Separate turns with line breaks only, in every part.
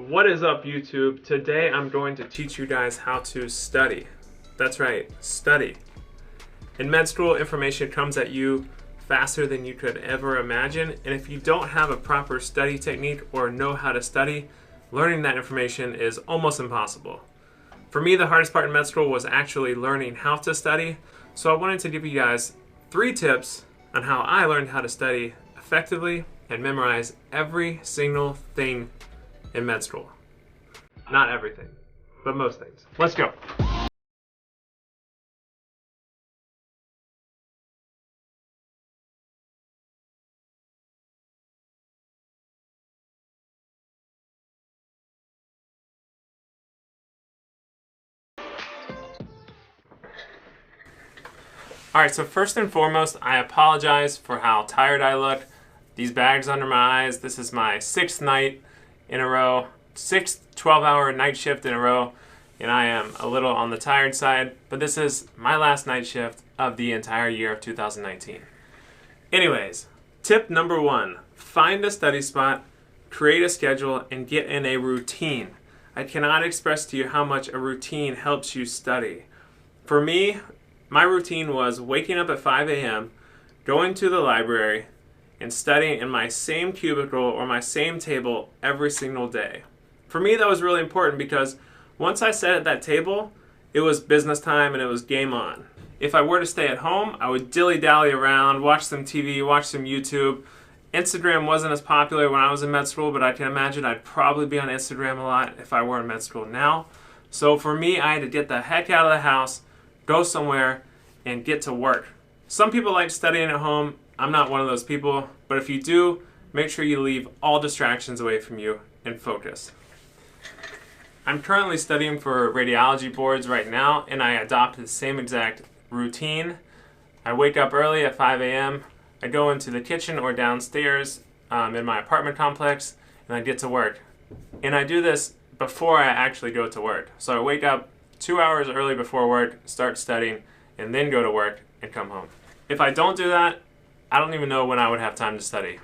What is up, YouTube? Today I'm going to teach you guys how to study. That's right, study. In med school, information comes at you faster than you could ever imagine, and if you don't have a proper study technique or know how to study, learning that information is almost impossible. For me, the hardest part in med school was actually learning how to study, so I wanted to give you guys 3 tips on how I learned how to study effectively and memorize every single thing in med school. Not everything, but most things. Let's go. Alright, so first and foremost, I apologize for how tired I look. These bags under my eyes, this is my 6th night in a row, 6th 12-hour night shift in a row, and I am a little on the tired side, but this is my last night shift of the entire year of 2019. Anyways, tip number 1, find a study spot, create a schedule, and get in a routine. I cannot express to you how much a routine helps you study. For me, my routine was waking up at 5 a.m., going to the library, and studying in my same cubicle or my same table every single day. For me, that was really important because once I sat at that table, it was business time and it was game on. If I were to stay at home, I would dilly-dally around, watch some TV, watch some YouTube. Instagram wasn't as popular when I was in med school, but I can imagine I'd probably be on Instagram a lot if I were in med school now. So for me, I had to get the heck out of the house, go somewhere, and get to work. Some people like studying at home. I'm not one of those people, but if you do, make sure you leave all distractions away from you and focus. I'm currently studying for radiology boards right now, and I adopted the same exact routine. I wake up early at 5 a.m., I go into the kitchen or downstairs in my apartment complex, and I get to work. And I do this before I actually go to work. So I wake up 2 hours early before work, start studying, and then go to work and come home. If I don't do that, I don't even know when I would have time to study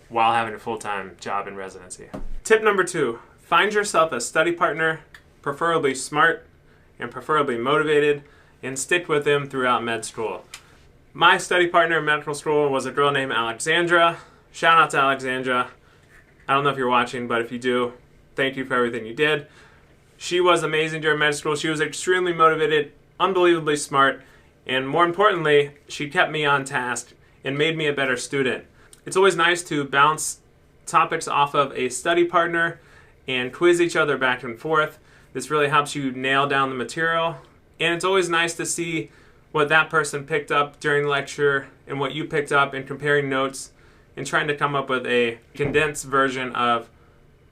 while having a full-time job in residency. Tip number 2, find yourself a study partner, preferably smart and preferably motivated, and stick with them throughout med school. My study partner in medical school was a girl named Alexandra. Shout out to Alexandra. I don't know if you're watching, but if you do, thank you for everything you did. She was amazing during med school. She was extremely motivated, unbelievably smart, and more importantly, she kept me on task and made me a better student. It's always nice to bounce topics off of a study partner and quiz each other back and forth. This really helps you nail down the material. And it's always nice to see what that person picked up during lecture and what you picked up, and comparing notes and trying to come up with a condensed version of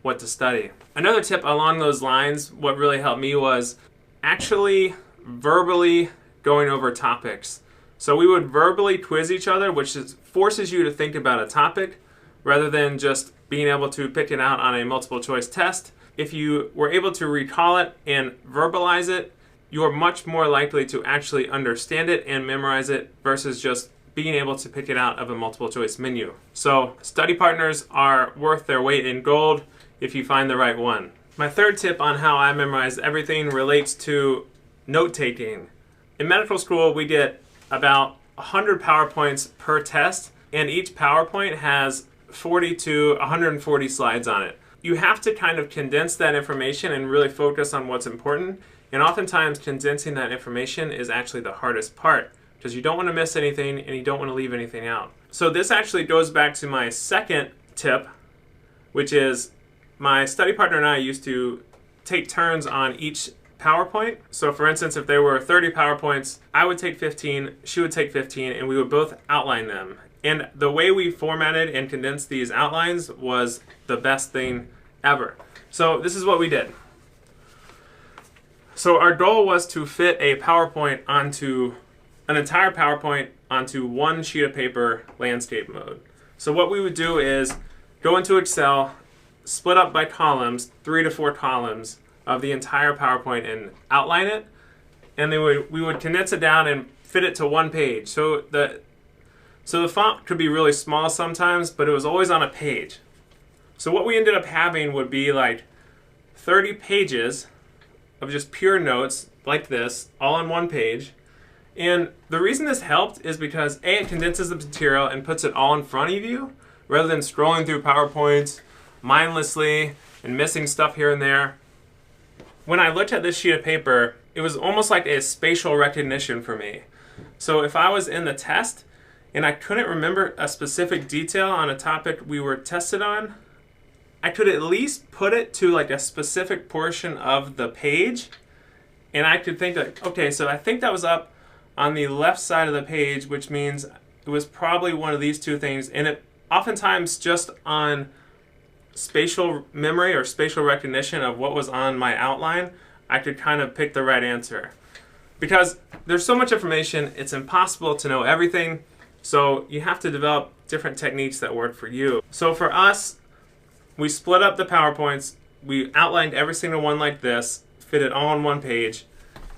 what to study. Another tip along those lines, what really helped me was actually verbally going over topics. So we would verbally quiz each other, which forces you to think about a topic rather than just being able to pick it out on a multiple choice test. If you were able to recall it and verbalize it, you're much more likely to actually understand it and memorize it versus just being able to pick it out of a multiple choice menu. So study partners are worth their weight in gold if you find the right one. My third tip on how I memorize everything relates to note-taking. In medical school, we get about 100 PowerPoints per test, and each PowerPoint has 40 to 140 slides on it. You have to kind of condense that information and really focus on what's important, and oftentimes condensing that information is actually the hardest part because you don't want to miss anything and you don't want to leave anything out. So this actually goes back to my second tip, which is my study partner and I used to take turns on each PowerPoint. So for instance, if there were 30 PowerPoints, I would take 15, she would take 15, and we would both outline them. And the way we formatted and condensed these outlines was the best thing ever. So this is what we did. So our goal was to fit a PowerPoint onto, an entire PowerPoint onto one sheet of paper, landscape mode. So what we would do is go into Excel, split up by columns, 3 to 4 columns, of the entire PowerPoint and outline it, and then we would condense it down and fit it to one page. So the font could be really small sometimes, but it was always on a page. So what we ended up having would be like 30 pages of just pure notes like this, all on one page. And the reason this helped is because A, it condenses the material and puts it all in front of you, rather than scrolling through PowerPoints mindlessly and missing stuff here and there. When I looked at this sheet of paper, it was almost like a spatial recognition for me. So if I was in the test and I couldn't remember a specific detail on a topic we were tested on, I could at least put it to like a specific portion of the page, and I could think like, okay, so I think that was up on the left side of the page, which means it was probably one of these two things. And it oftentimes just on spatial memory or spatial recognition of what was on my outline, I could kind of pick the right answer. Because there's so much information, it's impossible to know everything, so you have to develop different techniques that work for you. So for us, we split up the PowerPoints, we outlined every single one like this, fit it all on one page,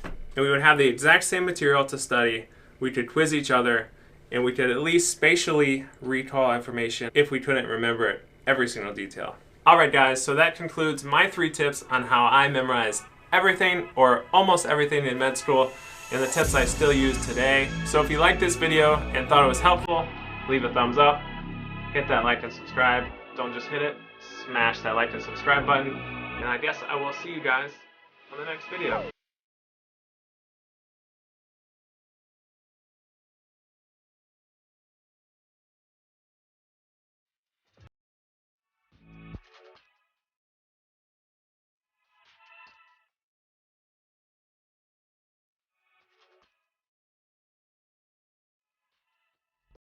and we would have the exact same material to study. We could quiz each other, and we could at least spatially recall information if we couldn't remember it, every single detail. Alright guys, so that concludes my 3 tips on how I memorized everything or almost everything in med school, and the tips I still use today. So if you liked this video and thought it was helpful, leave a thumbs up, hit that like and subscribe. Don't just hit it, smash that like and subscribe button, and I guess I will see you guys on the next video.